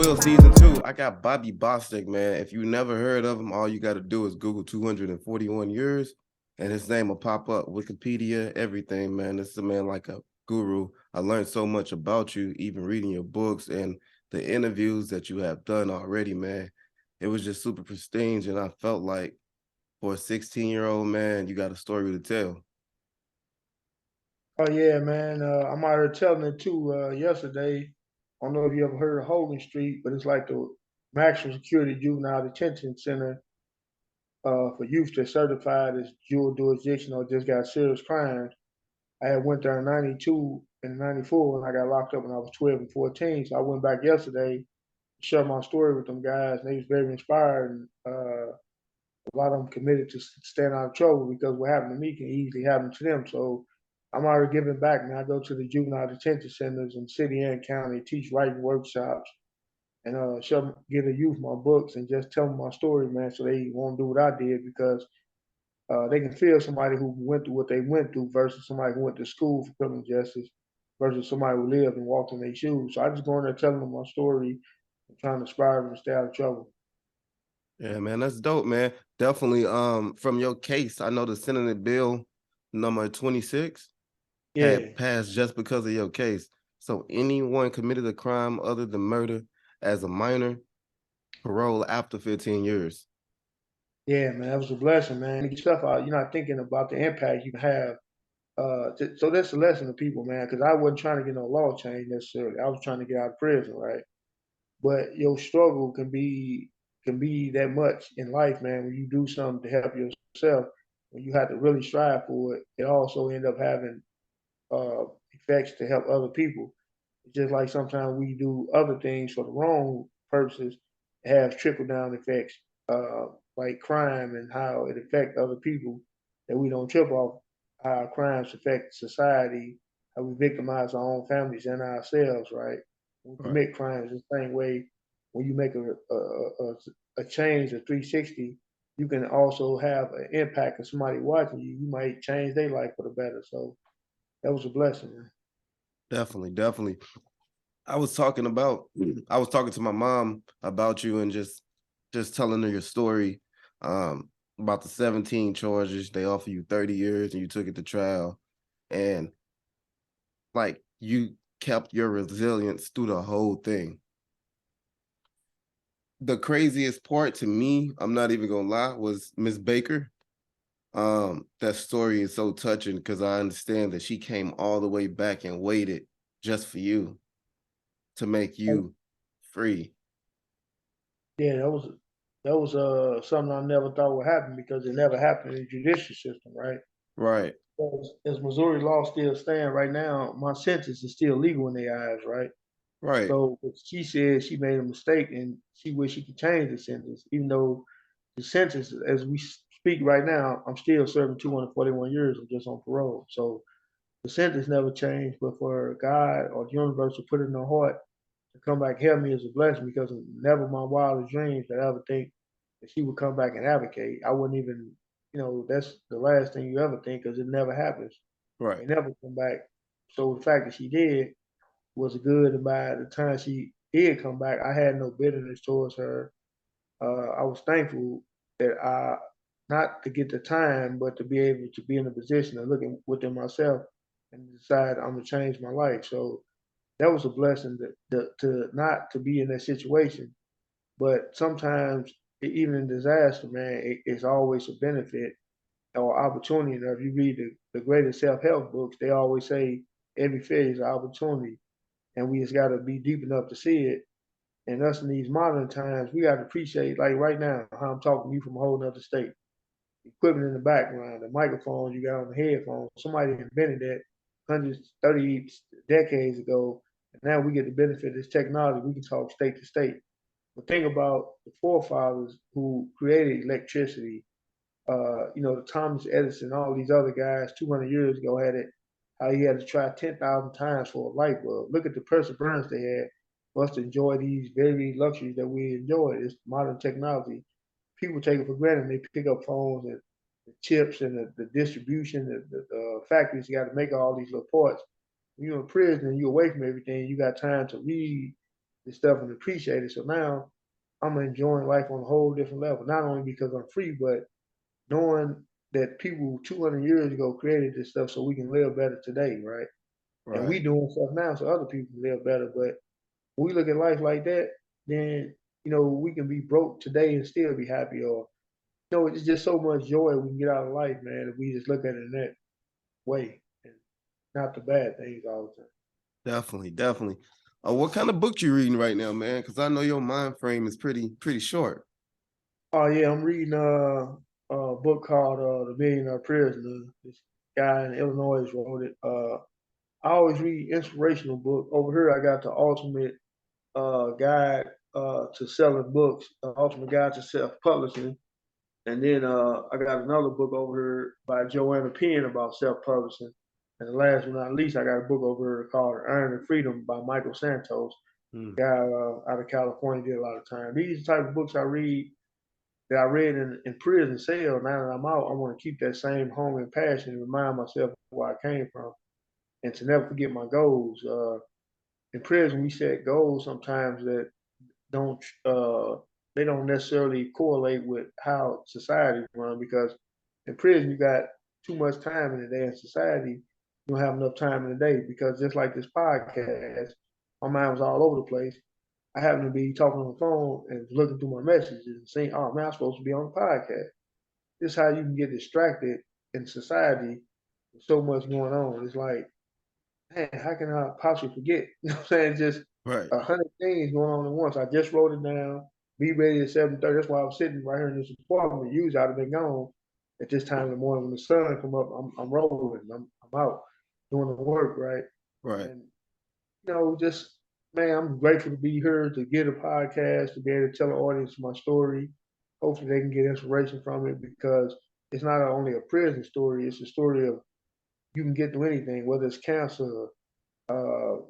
Will season 2. I got Bobby Bostic, man. If you never heard of him, all you got to do is Google 241 years and his name will pop up. Wikipedia, everything, man. This is a man like a guru. I learned so much about you, even reading your books and the interviews that you have done already, man. It was just super prestige, and I felt like for a 16-year-old man, you got a story to tell. Oh yeah, man. I'm out here telling it too. Yesterday, I don't know if you ever heard of Hogan Street, but it's like the maximum security juvenile detention center for youth that's certified as dual jurisdiction or just got serious crimes. I had went there in '92 and '94 when I got locked up when I was 12 and 14. So I went back yesterday to share my story with them guys, and they was very inspired. And a lot of them committed to staying out of trouble because what happened to me can easily happen to them. So I'm already giving back, man. I go to the juvenile detention centers in city and county, teach writing workshops, and give the youth my books and just tell them my story, man, so they won't do what I did because they can feel somebody who went through what they went through versus somebody who went to school for criminal justice versus somebody who lived and walked in their shoes. So I just go in there telling them my story and trying to inspire them to stay out of trouble. Yeah, man, that's dope, man. Definitely. From your case, I know the Senate bill number 26 had Yeah, passed just because of your case. So anyone committed a crime other than murder as a minor, parole after 15 years. yeah, man, that was a blessing, man. You stuff out, you're not thinking about the impact you can have. So that's a lesson to people, man, because I wasn't trying to get no law change necessarily. I was trying to get out of prison, right? But your struggle can be that much in life, man. When you do something to help yourself, when you have to really strive for it, it also end up having uh, effects to help other people. It's just like sometimes we do other things for the wrong purposes, it has trickle down effects, uh, like crime and how it affects other people that we don't trip off. How crimes affect society, how we victimize our own families and ourselves, right? When we Right. commit crimes the same way, when you make a change, a 360, you can also have an impact of somebody watching you. You might change their life for the better. So that was a blessing, man. Definitely, definitely. I was talking to my mom about you and just telling her your story about the 17 charges. They offer you 30 years and you took it to trial. And like you kept your resilience through the whole thing. The craziest part to me, I'm not even gonna lie, was Miss Baker. That story is so touching because I understand that she came all the way back and waited just for you to make you free. Yeah, that was something I never thought would happen because it never happened in the judicial system, right? Right, As Missouri law still stand right now, my sentence is still legal in their eyes, right? right, So she said she made a mistake and she wished she could change the sentence, even though the sentence, as we speak right now, I'm still serving 241 years. I'm just on parole. So the sentence never changed, but for God or the universe to put it in her heart to come back and help me is a blessing because never my wildest dreams that I ever think that she would come back and advocate. I wouldn't even, that's the last thing you ever think because it never happens. right. They never come back. So the fact that she did was good. And by the time she did come back, I had no bitterness towards her. I was thankful that not to get the time, but to be able to be in a position of looking within myself and decide I'm gonna change my life. So that was a blessing to not to be in that situation. But sometimes, even in disaster, man, it's always a benefit or opportunity. And if you read the greatest self help books, they always say every failure is an opportunity, and we just got to be deep enough to see it. And us in these modern times, we got to appreciate, like right now, how I'm talking to you from a whole other state. Equipment in the background, the microphones you got on the headphones. Somebody invented that hundreds, 30 decades ago. And now we get the benefit of this technology. We can talk state to state. But think about the forefathers who created electricity. The Thomas Edison, all these other guys 200 years ago had it. How he had to try 10,000 times for a light bulb. Look at the perseverance they had for us to enjoy these very luxuries that we enjoy. This modern technology. People take it for granted. They pick up phones and the chips and the distribution, the factories got to make all these little parts. When you're in prison and you're away from everything, you got time to read this stuff and appreciate it. So now I'm enjoying life on a whole different level. Not only because I'm free, but knowing that people 200 years ago created this stuff so we can live better today, right? And we Right. doing stuff now so other people can live better. But when we look at life like that, then we can be broke today and still be happy. Or it's just so much joy we can get out of life, man, if we just look at it in that way and not the bad things all the time. Definitely, definitely. What kind of book you reading right now, man? Because I know your mind frame is pretty short. Oh yeah, I'm reading a book called The Millionaire Prisoner. This guy in Illinois wrote it. I always read inspirational book. Over here, I got the ultimate guide to selling books, the ultimate guide to self publishing. And then I got another book over here by Joanna Penn about self publishing. And the last but not least, I got a book over here called Iron and Freedom by Michael Santos, Mm, guy out of California, did a lot of time. These type of books I read that I read in prison cell. Now that I'm out, I want to keep that same hunger and passion and remind myself where I came from and to never forget my goals. In prison, we set goals sometimes that don't they don't necessarily correlate with how society run because in prison you got too much time in the day. In society, you don't have enough time in the day because just like this podcast, my mind was all over the place. I happened to be talking on the phone and looking through my messages and saying, "Oh man, I'm supposed to be on the podcast." This is how you can get distracted in society with so much going on. It's like, man, how can I possibly forget? You know what I'm saying? Just right, 100 things going on at once. I just wrote it down. Be ready at 7:30. That's why I was sitting right here in this apartment. Usually I'd have been gone at this time in the morning when the sun come up. I'm rolling. I'm out doing the work, right? right. And just man, I'm grateful to be here to get a podcast to be able to tell the audience my story. Hopefully they can get inspiration from it because it's not only a prison story. It's a story of you can get through anything, whether it's cancer,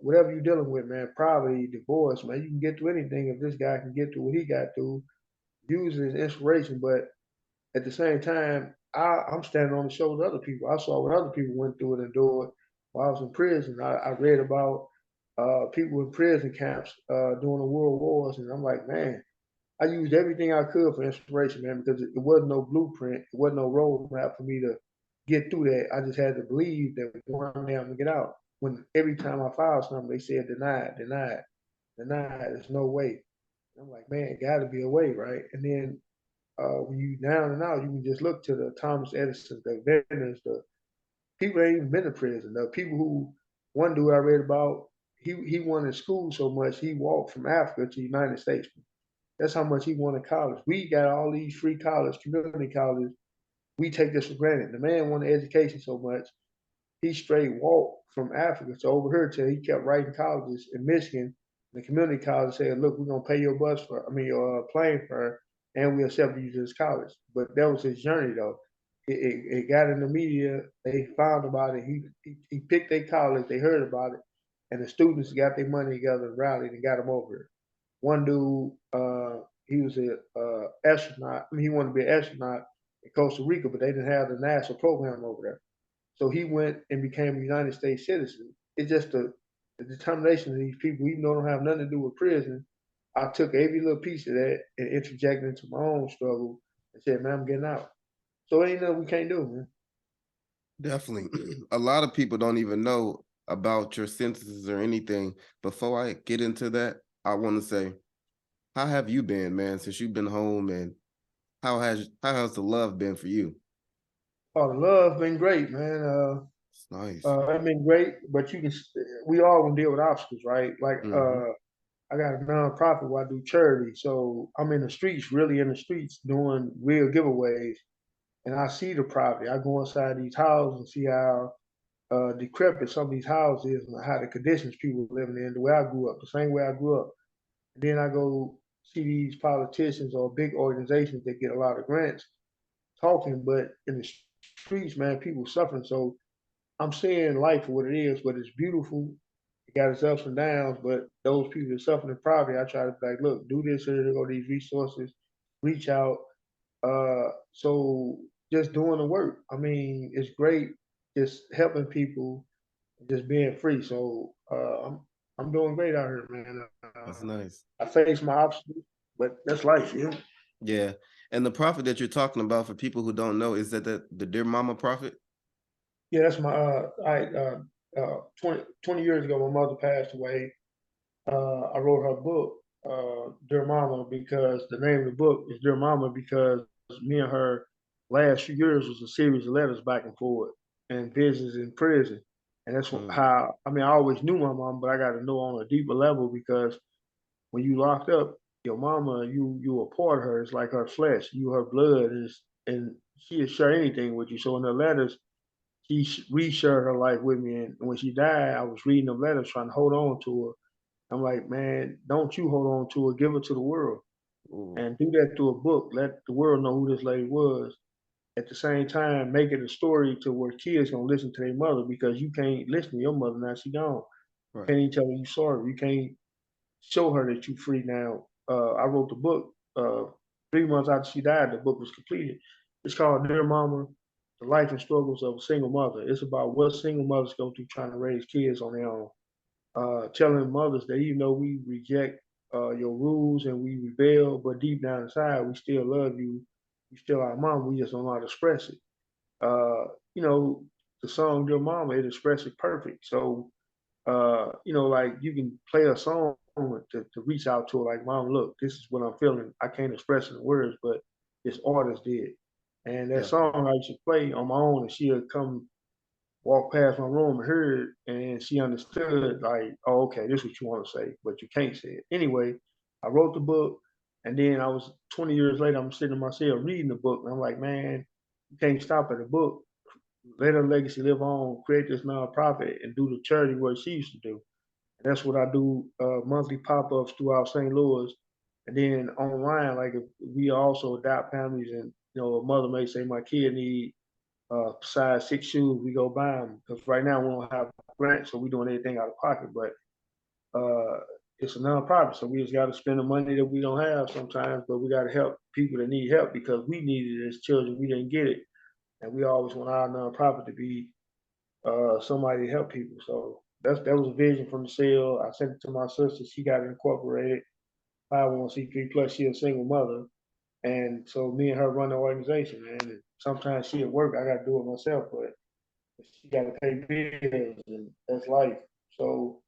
whatever you're dealing with, man, poverty, divorce, man, you can get through anything if this guy can get through what he got through, use it as inspiration. But at the same time, I'm standing on the shoulders of other people. I saw what other people went through and endured while I was in prison. I read about people in prison camps during the world wars, and I'm like, man, I used everything I could for inspiration, man, because it wasn't no blueprint, it wasn't no roadmap for me to get through that. I just had to believe that one day I'm gonna get out. When every time I filed something, they said denied, denied, denied. There's no way. I'm like, man, it got to be a way, right? And then when you down and out, you can just look to the Thomas Edison, the inventors, the people that ain't even been to prison, the people who one dude I read about, he wanted school so much he walked from Africa to the United States. That's how much he wanted college. We got all these free college, community colleges. We take this for granted. The man wanted education so much, he straight walked from Africa to over here till he kept writing colleges in Michigan. The community college said, "Look, we're gonna pay your your plane fare, and we accept you to this college." But that was his journey, though. It got in the media. They found about it. He picked their college. They heard about it, and the students got their money together and rallied and got him over here. One dude, he was a astronaut. I mean, he wanted to be an astronaut in Costa Rica, but they didn't have the NASA program over there. So he went and became a United States citizen. It's just the determination of these people, even though it don't have nothing to do with prison. I took every little piece of that and interjected into my own struggle and said, man, I'm getting out. So it ain't nothing we can't do, man. Definitely. A lot of people don't even know about your sentences or anything. Before I get into that, I want to say, how have you been, man, since you've been home, and how has the love been for you? Oh, the love been great, man. It's nice. It's been great, but we all gonna deal with obstacles, right? Like, Hmm. I got a nonprofit where I do charity, so I'm in the streets, really in the streets, doing real giveaways, and I see the poverty. I go inside these houses and see how decrepit some of these houses and how the conditions people are living in, the way I grew up, the same way I grew up. And then I go see these politicians or big organizations that get a lot of grants talking, but in the streets, man, people suffering. So I'm seeing life for what it is, but it's beautiful. It got its ups and downs, but those people that suffer in poverty, I try to be like, look, do this, here go these resources, reach out. So just doing the work. I mean, it's great just helping people, just being free. So I'm doing great out here, man. That's nice. I face my obstacles, but that's life, yeah. Yeah. And the prophet that you're talking about, for people who don't know, is that the Dear Mama prophet? Yeah, that's my 20 years ago my mother passed away. I wrote her book, Dear Mama, because the name of the book is Dear Mama because me and her last few years was a series of letters back and forth and visits in prison. And that's Mm, how I mean I always knew my mom, but I got to know on a deeper level because when you locked up, your mama, you a part of her. It's like her flesh, you her blood is, and she'll share anything with you. So in the letters, she reshared her life with me, and when she died, I was reading the letters, trying to hold on to her. I'm like, man, don't you hold on to her, give her to the world, ooh, and do that through a book. Let the world know who this lady was. At the same time, make it a story to where kids gonna listen to their mother because you can't listen to your mother now she gone. You right. can't even tell her you sorry. You can't show her that you free now. I wrote the book 3 months after she died. The book was completed. It's called Dear Mama: The Life and Struggles of a Single Mother. It's about what single mothers go through trying to raise kids on their own. Telling mothers that even though we reject your rules and we rebel, but deep down inside we still love you. You still our mom. We just don't know how to express it. Uh, you know, the song Dear Mama, it expresses it perfect. So like you can play a song to reach out to her, like, Mom, look, this is what I'm feeling. I can't express it in words, but this artist did. And that Definitely. song I used to play on my own, and she'd come walk past my room and heard it, and she understood, like, oh, okay, this is what you want to say, but you can't say it. Anyway, I wrote the book, and then I was 20 years later, I'm sitting in my cell reading the book, and I'm like, man, you can't stop at the book. Let her legacy live on, create this nonprofit, and do the charity work she used to do. And that's what I do, monthly pop-ups throughout St. Louis. And then online, like if we also adopt families and, a mother may say, my kid need size 6 shoes, we go buy them. Because right now we don't have grants, so we doing anything out of pocket. But it's a nonprofit, so we just got to spend the money that we don't have sometimes, but we got to help people that need help because we needed it as children. We didn't get it. And we always want our nonprofit to be somebody to help people. So that was a vision from the cell. I sent it to my sister. She got it incorporated. 501(c)(3) plus she a single mother. And so me and her run the organization, man. And sometimes she at work, I got to do it myself, but she got to pay bills, and that's life. So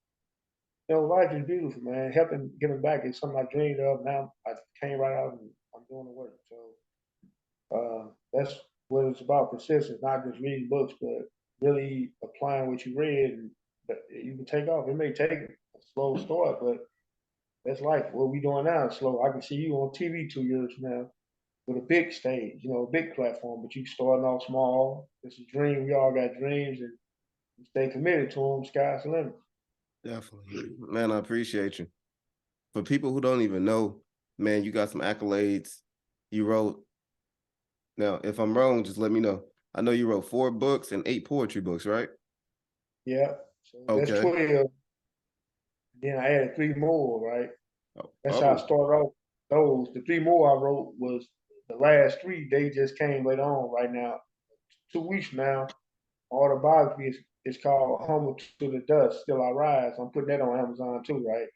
life is beautiful, man. Helping giving back is something I dreamed of. Now I came right out and I'm doing the work. So that's what it's about: persistence, not just reading books, but really applying what you read, and you can take off. It may take a slow start, but that's life. What we doing now is slow. I can see you on TV 2 years from now with a big stage, a big platform, but you starting off small. It's a dream. We all got dreams, and you stay committed to them. Sky's the limit. Definitely. Man, I appreciate you. For people who don't even know, man, you got some accolades. You wrote, now, if I'm wrong, just let me know. I know you wrote 4 books and 8 poetry books, right? Yeah. So that's Okay. 12. Then I added three more, right? Oh, That's how I oh, started off those. The three more I wrote was the last three. They just came later on. Right now, 2 weeks from now, autobiography is called "Humble to the Dust, Still I Rise." I'm putting that on Amazon too, right?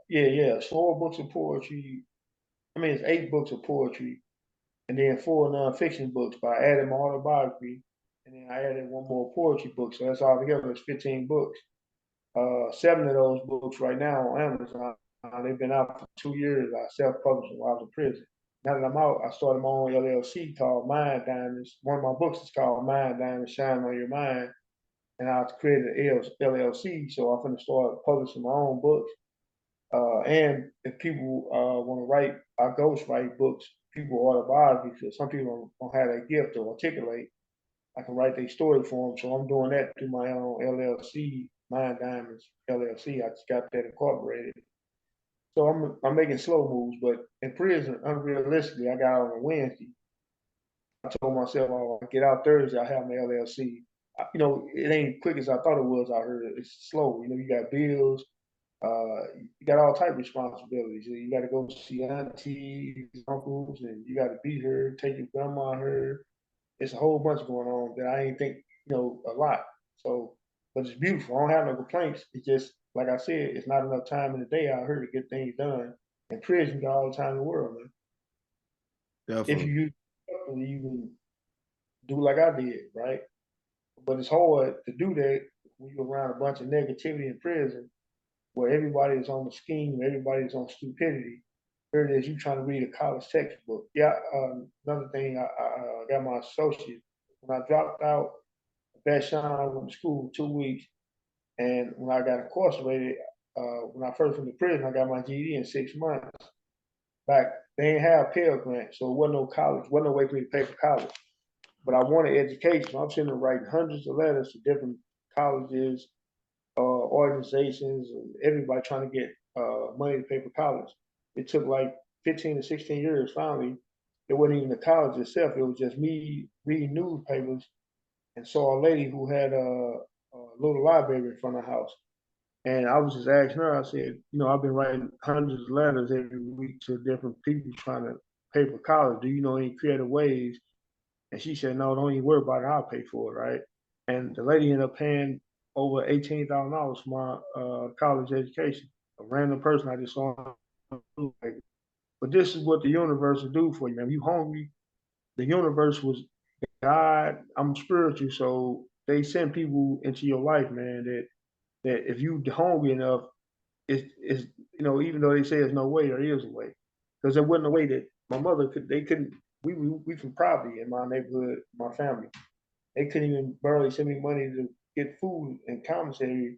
Yeah. It's 4 books of poetry. I mean, it's 8 books of poetry, and then 4 nonfiction books. But I added my autobiography, and then I added one more poetry book. So that's all together. It's 15 books. 7 of those books right now on Amazon. They've been out for 2 years. I self-published them while I was in prison. Now that I'm out, I started my own LLC called Mind Diamonds. One of my books is called Mind Diamonds, Shine on Your Mind. And I created an LLC, so I'm going to start publishing my own books. And if people want to write, I ghostwrite books, people autobiographies, because some people don't have that gift to articulate. I can write their story for them. So I'm doing that through my own LLC, Mind Diamonds LLC. I just got that incorporated. So I'm making slow moves, but in prison, unrealistically, I got out on a Wednesday. I told myself, oh, I get out Thursday, I have my LLC. It ain't quick as I thought it was out here. It's slow. You got bills, you got all type of responsibilities. You got to go see aunties, uncles, and you got to be here, take your grandma here. It's a whole bunch going on that I ain't think, a lot. So, but it's beautiful. I don't have no complaints. It's just like I said, it's not enough time in the day out here to get things done. In prison, you got all the time in the world, man. If Definitely. you use it, you can do like I did, right? But it's hard to do that when you're around a bunch of negativity in prison where everybody is on the scheme, everybody's on stupidity. Here it is, you trying to read a college textbook. Yeah, another thing, I got my associate. When I dropped out, best shine, I went to school 2 weeks. And when I got incarcerated, when I first went to prison, I got my GED in 6 months. Back, they didn't have Pell Grant, so it wasn't no college, wasn't no way for me to pay for college. But I wanted education. So I'm sitting there writing hundreds of letters to different colleges, organizations, and everybody trying to get money to pay for college. It took like 15 to 16 years. Finally, it wasn't even the college itself. It was just me reading newspapers and saw a lady who had a little library in front of the house. And I was just asking her, I said, I've been writing hundreds of letters every week to different people trying to pay for college. Do you know any creative ways? And she said, no, don't even worry about it. I'll pay for it, right? And the lady ended up paying over $18,000 for my college education. A random person I just saw. But this is what the universe will do for you, man. You hungry? The universe was God. I'm spiritual, so they send people into your life, man. That if you hungry enough, it's even though they say there's no way, there is a way. Because there wasn't a way that my mother could. They couldn't. We from poverty in my neighborhood, my family. They couldn't even barely send me money to get food and commissary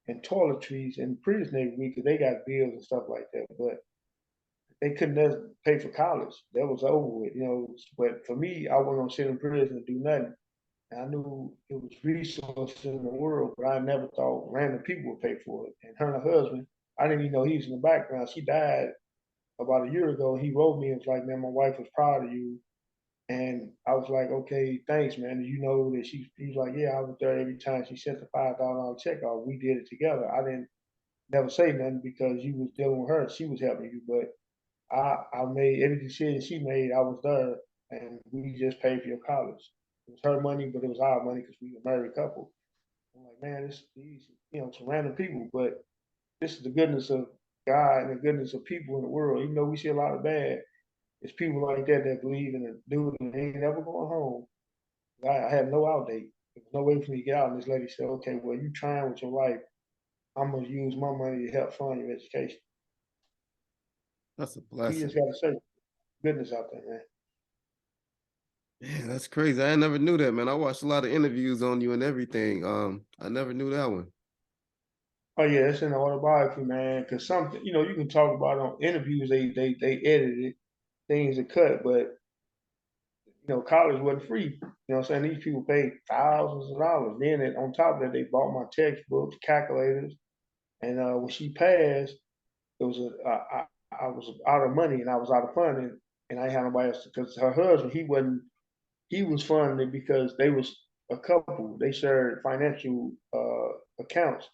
and toiletries in prison every week because they got bills and stuff like that. But they couldn't pay for college. That was over with. But for me, I wasn't gonna sit in prison and do nothing. And I knew it was resources in the world, but I never thought random people would pay for it. And her and her husband, I didn't even know he was in the background. She died about a year ago. He wrote me and was like, "Man, my wife was proud of you." And I was like, "Okay, thanks, man. Do you know that she?" He's like, "Yeah, I was there every time she sent the $5,000 check off. We did it together. I didn't never say nothing because you was dealing with her. She was helping you, but I made every decision she made. I was there, and we just paid for your college. It was her money, but it was our money because we were a married couple." I'm like, man, these some random people, but this is the goodness of God and the goodness of people in the world. Even though we see a lot of bad, it's people like that that believe in a dude and they ain't never going home. I had no out date. There was no way for me to get out. And this lady said, "Okay, well, you trying with your life. I'm gonna use my money to help fund your education." That's a You blessing. just gotta say goodness out there, man. Yeah, that's crazy. I never knew that, man. I watched a lot of interviews on you and everything. I never knew that one. Oh yeah, it's in the autobiography, man. Because something you can talk about on interviews. They edited it, things are cut, but college wasn't free. I'm saying? These people paid thousands of dollars. Then on top of that, they bought my textbooks, calculators, and when she passed, it was I was out of money and I was out of funding, and I had nobody else because her husband he was funding it because they was a couple. They shared financial accounts,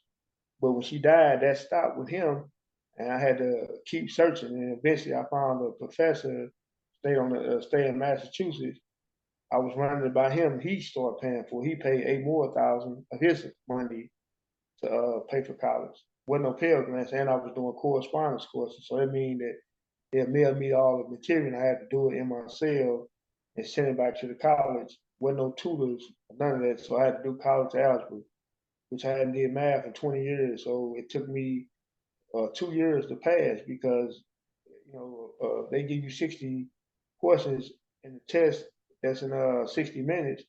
but when she died, that stopped with him, and I had to keep searching. And eventually, I found a professor stay in Massachusetts. I was running it by him. He started paying for it. He paid eight more thousand of his money to pay for college. Wasn't no Pell Grants, and I was doing correspondence courses. So that means that they mailed me all the material, and I had to do it in my cell and send it back to the college. Wasn't no tutors, none of that. So I had to do college algebra, which I hadn't did math in 20 years. So it took me 2 years to pass because they give you 60 questions in the test that's in 60 minutes.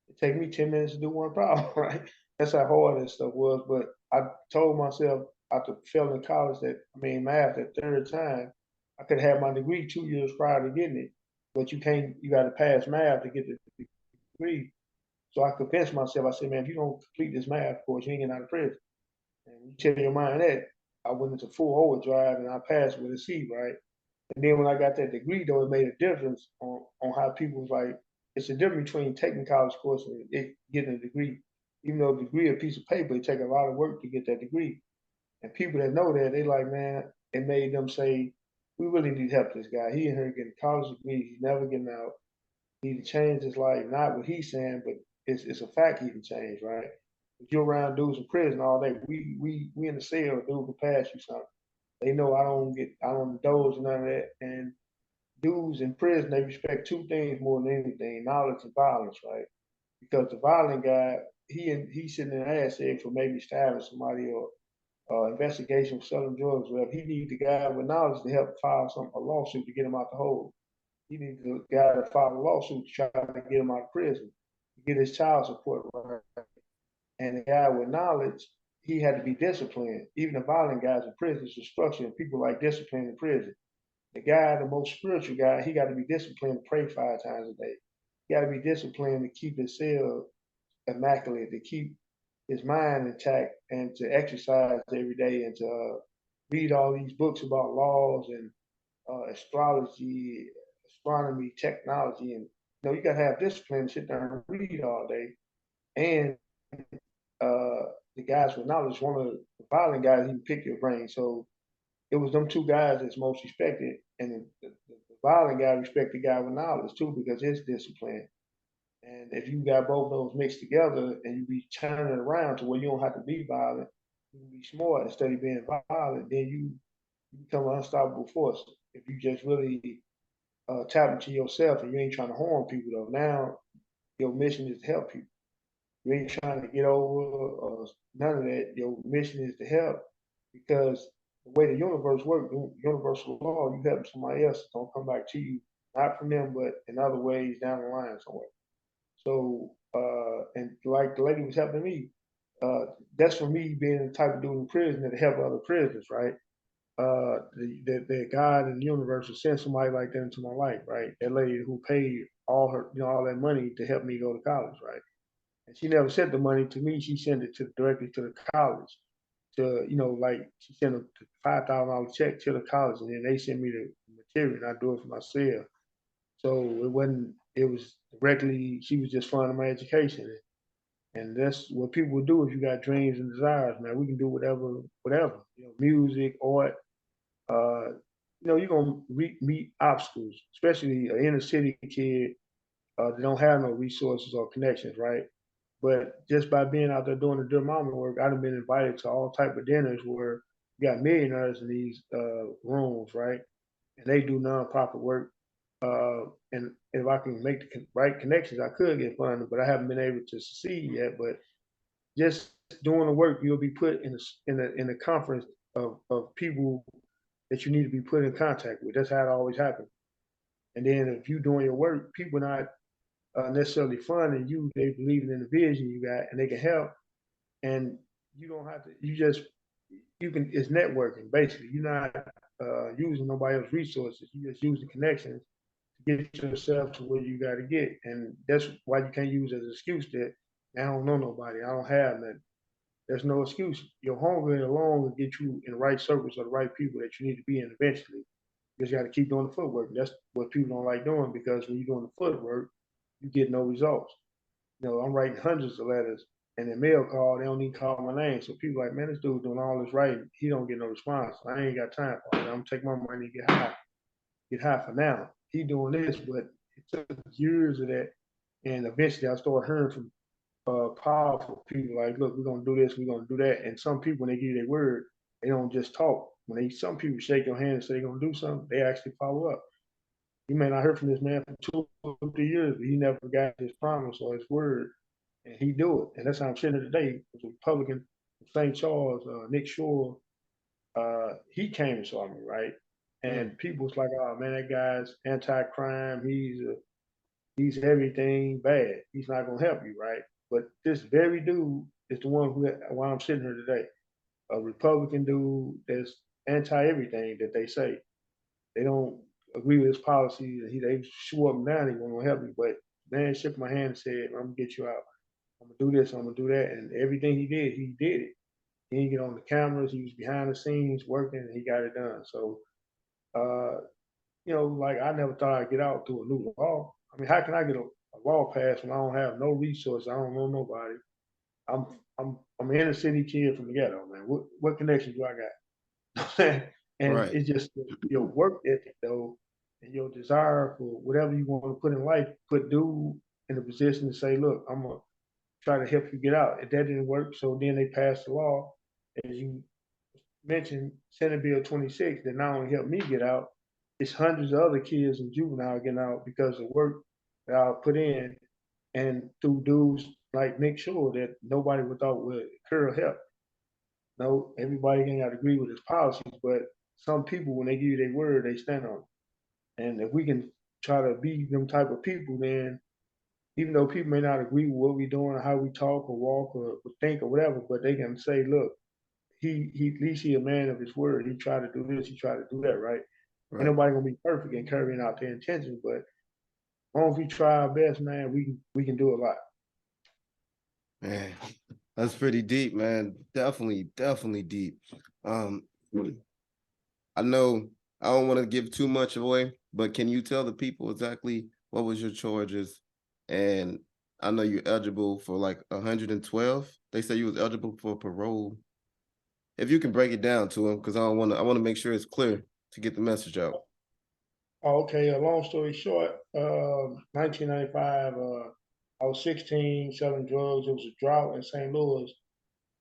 It take me 10 minutes to do one problem, right? That's how hard that stuff was. But I told myself after failing college math that third time, I could have my degree 2 years prior to getting it. But you can't, you got to pass math to get the degree. So I convinced myself, I said, man, if you don't complete this math course, you ain't getting out of prison. And you tell your mind that, I went into full overdrive and I passed with a C, right? And then when I got that degree, though, it made a difference on how people was like, it's a difference between taking college course and getting a degree. Even though a degree, a piece of paper, it take a lot of work to get that degree. And people that know that, they like, man, it made them say, we really need to help this guy. He in here getting a college degree. He's never getting out. He can change his life. Not what he's saying, but it's a fact he can change, right? If you're around dudes in prison all day, we in the cell, dude can pass you something. They know I don't indulge in none of that. And dudes in prison, they respect two things more than anything: knowledge and violence, right? Because the violent guy, he's sitting in an ass egg for maybe stabbing somebody or investigation for selling drugs, or whatever. He needs the guy with knowledge to help file a lawsuit to get him out the hole. He needs the guy to file a lawsuit to try to get him out of prison, to get his child support right. And the guy with knowledge, he had to be disciplined. Even the violent guys in prison, it's a structure, and people like discipline in prison. The guy, the most spiritual guy, he got to be disciplined to pray 5 times a day. He got to be disciplined to keep his cell immaculate, to keep his mind intact, and to exercise every day, and to read all these books about laws and astrology, astronomy, technology, and you got to have discipline to sit there and read all day. And the guys with knowledge, one of the violent guys, he pick your brain. So it was them two guys that's most respected, and the violent guy respect the guy with knowledge too because it's discipline. And if you got both of those mixed together and you be turning it around to where you don't have to be violent, you can be smart instead of being violent, then you become an unstoppable force. If you just really tap into yourself and you ain't trying to harm people though, now your mission is to help people. You ain't trying to get over or none of that. Your mission is to help because the way the universe works, universal law, you help somebody else, it's gonna come back to you, not from them, but in other ways down the line somewhere. So, and like the lady was helping me, that's for me being the type of dude in prison that help other prisoners, right? The God in the universe will send somebody like that into my life, right? That lady who paid all her, all that money to help me go to college, right? And she never sent the money to me. She sent it directly to the college. To like she sent a $5,000 check to the college, and then they sent me the material, and I do it for myself. So it wasn't. It was directly. She was just funding my education, and that's what people would do if you got dreams and desires, man. We can do whatever. Music, art. Uh, you're gonna meet obstacles, especially an inner city kid that don't have no resources or connections, right? But just by being out there doing the dear mama work, I've been invited to all type of dinners where you got millionaires in these rooms, right? And they do nonprofit work. And if I can make the right connections, I could get funded, but I haven't been able to succeed yet. But just doing the work, you'll be put in a conference of people that you need to be put in contact with. That's how it always happens. And then if you're doing your work, people not necessarily funding you, they believe in the vision you got, and they can help. And you don't have to. You can. It's networking basically. You're not using nobody else's resources. You just use the connections to get yourself to where you got to get. And that's why you can't use as an excuse that I don't know nobody. I don't have nothing. There's no excuse. Your hunger alone will get you in the right circles of the right people that you need to be in eventually. You just got to keep doing the footwork. That's what people don't like doing because when you're doing the footwork, you get no results. I'm writing hundreds of letters, and the mail call, they don't even call my name. So people like, man, this dude doing all this writing, he don't get no response. I ain't got time for it. I'm gonna take my money and get high for now. He doing this, but it took years of that, and eventually I started hearing from powerful people like, look, we're gonna do this, we're gonna do that. And some people, when they give you their word, they don't just talk. Some people shake your hand and say they're gonna do something, they actually follow up. You may not hear from this man for 2 or 3 years, but he never forgot his promise or his word, and he do it. And that's how I'm sitting here today. The Republican from St. Charles, Nick Shore, he came and saw me, right? Mm. And people was like, "Oh man, that guy's anti-crime. He's everything bad. He's not gonna help you, right?" But this very dude is the one why I'm sitting here today. A Republican dude that's anti everything that they say. They don't agree with his policies. They swore him down. He wasn't gonna help me, but man shook my hand and said, "I'm gonna get you out. I'm gonna do this. I'm gonna do that." And everything he did it. He didn't get on the cameras. He was behind the scenes working, and he got it done. So, uh, like I never thought I'd get out through a new law. I mean, how can I get a law passed when I don't have no resources? I don't know nobody. I'm I'm an inner city kid from the ghetto, man. What connections do I got? And Right. it's just your work ethic though, and your desire for whatever you want to put in life, put dude in a position to say, look, try to help you get out. If that didn't work, so then they passed the law, as you mentioned, Senate Bill 26, that not only helped me get out, it's hundreds of other kids in juvenile getting out because of work that I put in and through dudes like Nick Shore that nobody would thought would occur help. No, everybody ain't got to agree with his policies, but some people, when they give you their word, they stand on it. And if we can try to be them type of people, then even though people may not agree with what we're doing or how we talk or walk or think or whatever, but they can say, look, he at least he a man of his word. He tried to do this, he tried to do that, right? Ain't Right. nobody gonna be perfect in carrying out their intentions, but as long as we try our best, man, we can do a lot. Man, that's pretty deep, man. Definitely deep. Um, I know I don't want to give too much away, but can you tell the people exactly what was your charges? And I know you're eligible for like 112. They say you was eligible for parole. If you can break it down to them, because I want to make sure it's clear to get the message out. Okay, a long story short, 1995, I was 16 selling drugs. It was a drought in St. Louis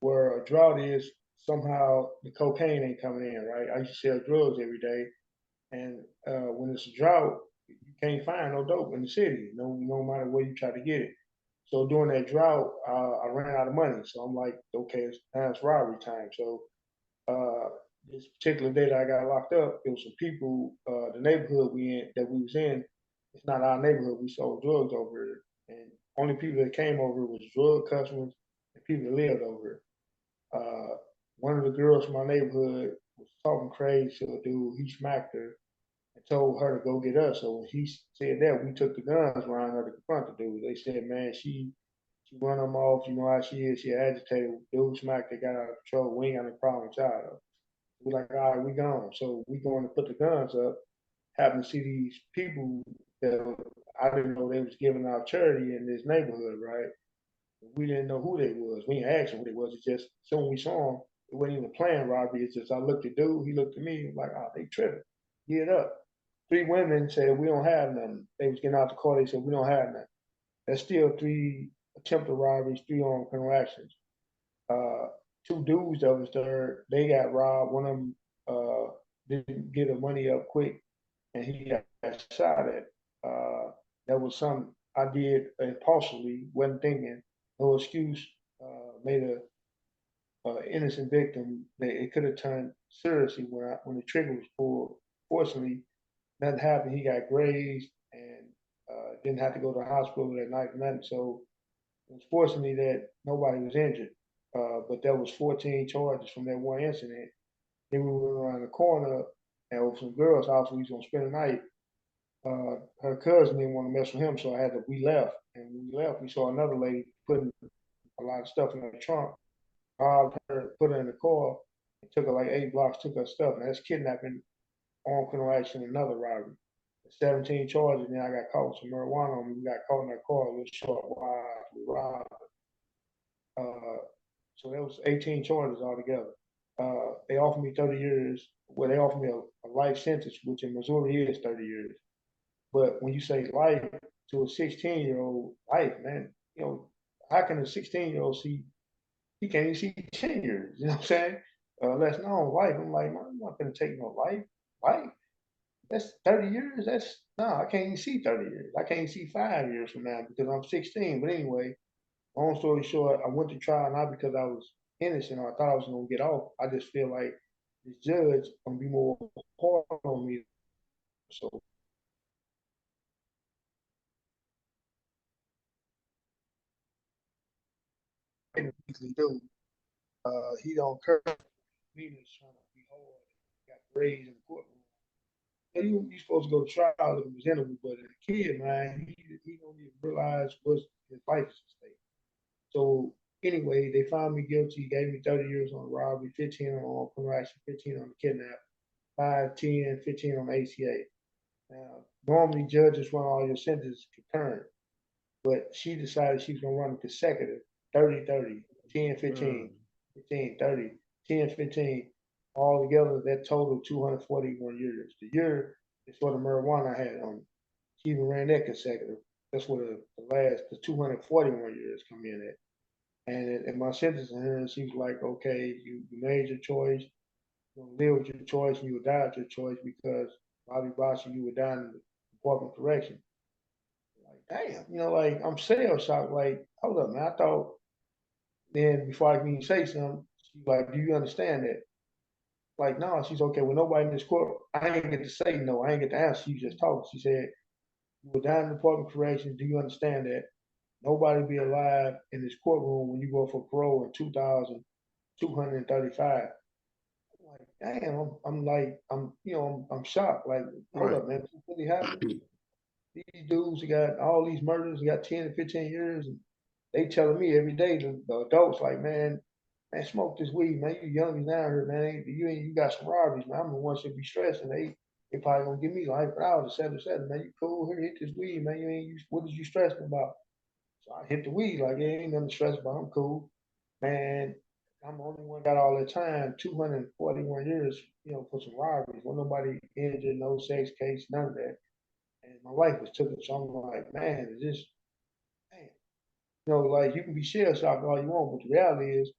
where a drought is somehow the cocaine ain't coming in, right? I used to sell drugs every day. And when it's a drought, you can't find no dope in the city, no matter where you try to get it. So during that drought, I ran out of money. So I'm like, okay, now it's robbery time. So uh, this particular day that I got locked up, it was some people, the neighborhood we was in, it's not our neighborhood. We sold drugs over here, and only people that came over was drug customers and people that lived over here. One of the girls from my neighborhood was talking crazy to a dude. He smacked her and told her to go get us. So when he said that, we took the guns around her to confront the dude. They said, man, she run them off. You know how she is. She agitated. Dude smacked her, got out of control. We ain't got no problem with y'all. We're like, all right, we gone. So we going to put the guns up, happen to see these people that I didn't know they was giving out charity in this neighborhood, right? We didn't know who they was. We didn't ask them who they was. It's just soon we saw them. It wasn't even a plan robbery. It's just I looked at dude, he looked at me, like, oh, they tripping. Get up. Three women said we don't have nothing. They was getting out the car. They said we don't have nothing. That's still three attempted robberies, three armed criminal actions. Uh, Two dudes that was there, they got robbed. One of them didn't get the money up quick, and he got shot at. Uh, that was something I did impulsively, wasn't thinking, no excuse. Made a innocent victim. It could have turned seriously when the trigger was pulled. Fortunately, nothing happened. He got grazed and didn't have to go to the hospital that night. Nothing. So it was fortunately that nobody was injured. But there was 14 charges from that one incident. Then we went around the corner and with some girls' house, we was gonna spend the night. Her cousin didn't want to mess with him, so we left. And when we left, we saw another lady putting a lot of stuff in her trunk, robbed her, put her in the car, and took her like 8 blocks, took her stuff. And that's kidnapping, armed criminal action, another robbery. 17 charges, and then I got caught with some marijuana on me. We got caught in that car a little short while we robbed. Uh, so that was 18 charges altogether. They offered me 30 years. Well, they offered me a life sentence, which in Missouri is 30 years. But when you say life to a 16-year-old, life, man, how can a 16-year-old see? He can't even see 10 years. You know what I'm saying? Less known life. I'm like, man, I'm not gonna take no life. Life. That's 30 years. That's no, I can't even see 30 years. I can't see 5 years from now because I'm 16. But anyway, long story short, I went to trial not because I was innocent or I thought I was gonna get off. I just feel like this judge gonna be more hard on me. So I can easily do. He don't care. Me just trying to be hard. Got raised in the courtroom. And you supposed to go to trial and presentable, but as a kid, man, he don't even realize what his life is at stake. So anyway, they found me guilty, gave me 30 years on robbery, 15 on all criminal action, 15 on the kidnap, 5, 10, 15 on ACA. Now, normally judges run all your sentences concurrent, but she decided she was going to run consecutive 30, 30, 10, 15, 15, 30, 10, 15. All together, that total 241 years. The year is for the marijuana I had on me. She even ran that consecutive. That's where the 241 years come in at. And in my sentencing hearing, she was like, okay, you made your choice. You're going to live with your choice and you will die at your choice because Bobby Bostic, you would die in the Department of Correction. Like, damn, like I'm shell shocked. Like, hold up, man. I thought then before I can even say something, she's like, do you understand that? Like, no, she's okay. Well, nobody in this court, I ain't get to say no. I ain't get to answer. She just talked. She said, you were down in the Department of Corrections. Do you understand that? Nobody be alive in this courtroom when you go for parole in 2,235. I'm like, damn, I'm like, I'm shocked. Like, hold Right. up, man, this really happened? These dudes got all these murders, got 10 to 15 years, and they telling me every day, the adults, like, man, smoke this weed, man. You young and down here, man. You got some robberies, man. I'm the one should be stressing. They probably gonna give me life without it, 7-7, man. You cool here, hit this weed, man. What is you stressing about? So I hit the weed, like, it ain't nothing to stress about. I'm cool. Man, I'm the only one got all the time, 241 years, for some robberies. Well, nobody injured, no sex case, none of that. And my wife was took it. So I'm like, man, is this, man. Like you can be shell shocked all you want, but the reality is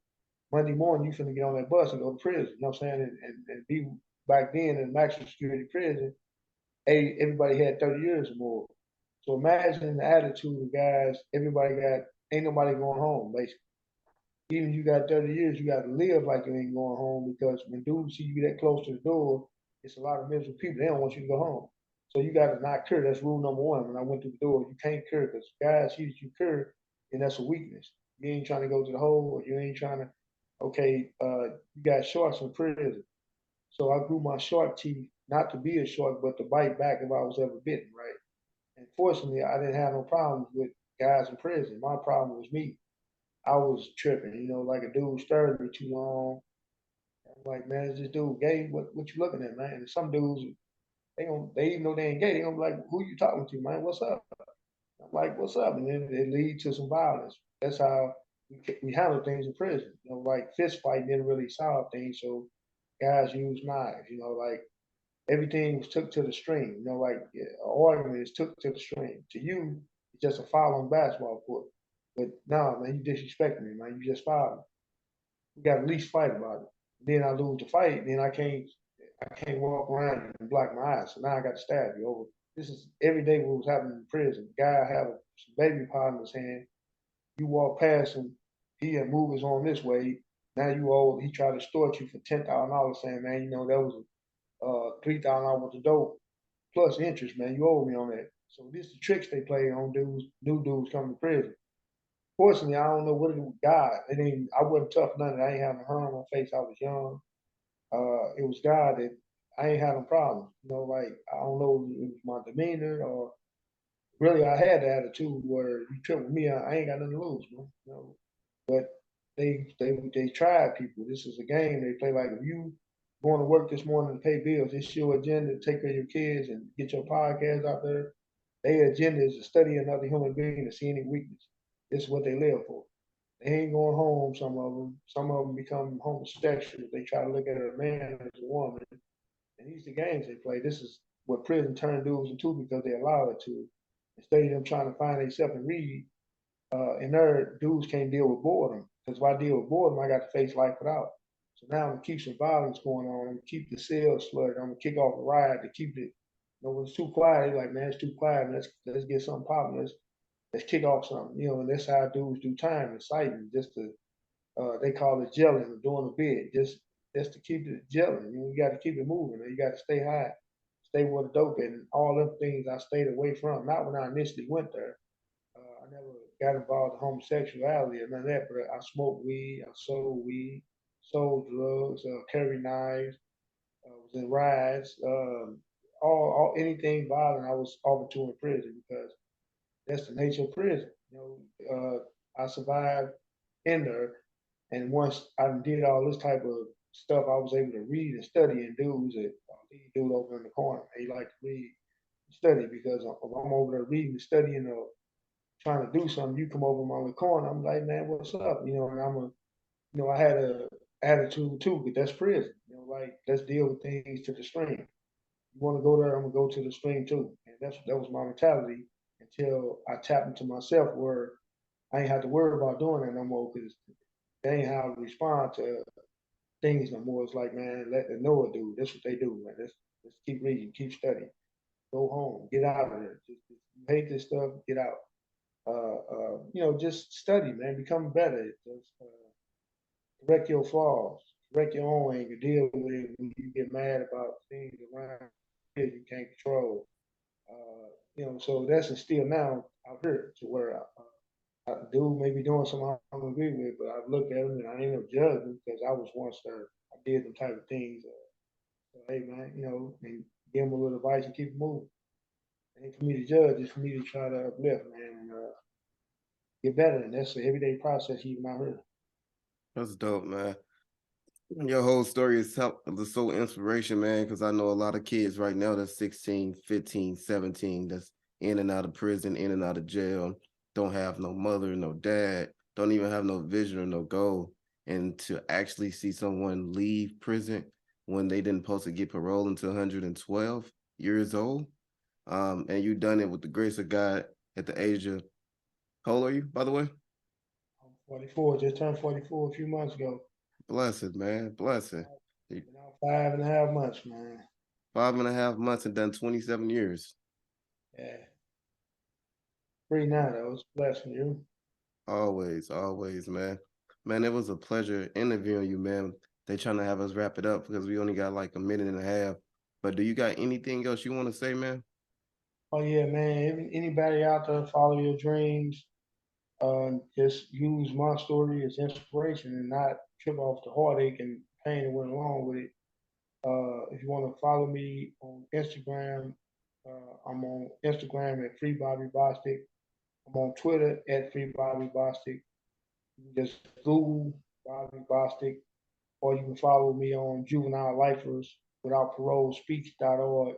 Monday morning you finna get on that bus and go to prison. You know what I'm saying? And be back then in maximum security prison, everybody had 30 years or more. So imagine the attitude of guys, everybody got, ain't nobody going home, basically. Even if you got 30 years, you got to live like you ain't going home because when dudes see you that close to the door, it's a lot of miserable people. They don't want you to go home. So you got to not cure. That's rule number one. When I went through the door, you can't cure because guys see that you cure, and that's a weakness. You ain't trying to go to the hole, or you ain't trying to. Okay, you got shorts in prison. So I grew my shark teeth not to be a shark, but to bite back if I was ever bitten, right? And fortunately, I didn't have no problems with guys in prison. My problem was me. I was tripping, like a dude stared at me too long. I'm like, man, is this dude gay? What you looking at, man? And some dudes, they even though they ain't gay, they gonna be like, who you talking to, man? What's up? I'm like, what's up? And then it leads to some violence. That's how we handle things in prison. Like fist fight didn't really solve things, so guys use knives. Like everything was took to the string. Like yeah, an argument is took to the string. To you, it's just a foul on the basketball court. But nah, man, you disrespecting me, man. You just fouled. We got to at least fight about it. Then I lose the fight, then I can't walk around and block my eyes. So now I got to stab you over. This is every day what was happening in prison. The guy have a baby powder in his hand. You walk past him, he had movies on this way. Now you owe. He tried to extort you for $10,000, saying, man, that was $3,000 worth of dope plus interest, man. You owe me on that. So this is the tricks they play on dudes, new dudes coming to prison. Fortunately, I don't know what it was. God, it ain't. I wasn't tough none of it. I ain't having a harm on my face. I was young. It was God that I ain't having problems. Like I don't know if it was my demeanor or really I had the attitude where you trip with me, I ain't got nothing to lose, man. But they tried people. This is a game they play. Like if you going to work this morning to pay bills, it's your agenda to take care of your kids and get your podcast out there. Their agenda is to study another human being to see any weakness. This is what they live for. They ain't going home. Some of them become homosexuals. They try to look at a man as a woman, and these are the games they play. This is what prison turned dudes into because they allowed it to. Instead of them trying to find themselves and read, and their dudes can't deal with boredom. Because if I deal with boredom, I got to face life without. So now I'm gonna keep some violence going on. I'm gonna keep the cells flooded. I'm gonna kick off a riot to keep it. When it's too quiet, they like, man, it's too quiet. Let's get something popping. Let's kick off something. And that's how dudes do time, inciting, just to they call it gelling or doing a bid, just to keep it gelling. You got to keep it moving. You got to stay high, stay with the dope, and all them things I stayed away from. Not when I initially went there. I never got involved in homosexuality or none of that, but I smoked weed, I sold weed, sold drugs, carried knives, was in riots, all anything violent I was offered to in prison because that's the nature of prison. I survived in there, and once I did all this type of stuff, I was able to read and study. And dudes that lead dude over in the corner, he like to read and study because if I'm over there reading and studying or trying to do something, you come over my little corner, I'm like, man, what's up? And I had a attitude too, but that's prison. Like let's deal with things to the stream. You want to go there, I'm gonna go to the stream too, and that was my mentality until I tapped into myself where I ain't have to worry about doing that no more because they ain't how to respond to things no more. It's like, man, let the Noah do. That's what they do, man. Let's keep reading, keep studying. Go home, get out of there. Just you hate this stuff, get out. Just study, man. Become better. Just correct your flaws, correct your own anger, deal with it when you get mad about things around you you can't control. So that's instilled now out here to where I do maybe doing something I don't agree with, but I've looked at them and I ain't no judging because I was once there. I did them type of things. So, hey man, and give them a little advice and keep it moving. It ain't for me to judge, it's for me to try to uplift, man, and get better. And that's an everyday process even out here. That's dope, man. Your whole story is so inspiration, man, because I know a lot of kids right now that's 16, 15, 17, that's in and out of prison, in and out of jail, don't have no mother, no dad, don't even have no vision or no goal. And to actually see someone leave prison when they didn't supposed to get parole until 112 years old, and you done it with the grace of God at the age of, how old are you, by the way? I'm 44, just turned 44 a few months ago. Blessed, man, blessed. Been out 5.5 months, man. 5.5 months and done 27 years. Yeah. Free now, though. It's a blessing, Always, always, man. Man, it was a pleasure interviewing you, man. They trying to have us wrap it up because we only got like a minute and a half. But do you got anything else you want to say, man? Oh, yeah, man. Anybody out there, follow your dreams. Just use my story as inspiration and not trip off the heartache and pain that went along with it. If you want to follow me on Instagram, I'm on Instagram at Free Bobby Bostic. I'm on Twitter at Free Bobby Bostic. You can just Google Bobby Bostic, or you can follow me on Juvenile Lifers Without Parole Speech.org,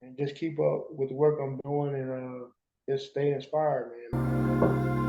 and just keep up with the work I'm doing and just stay inspired, man.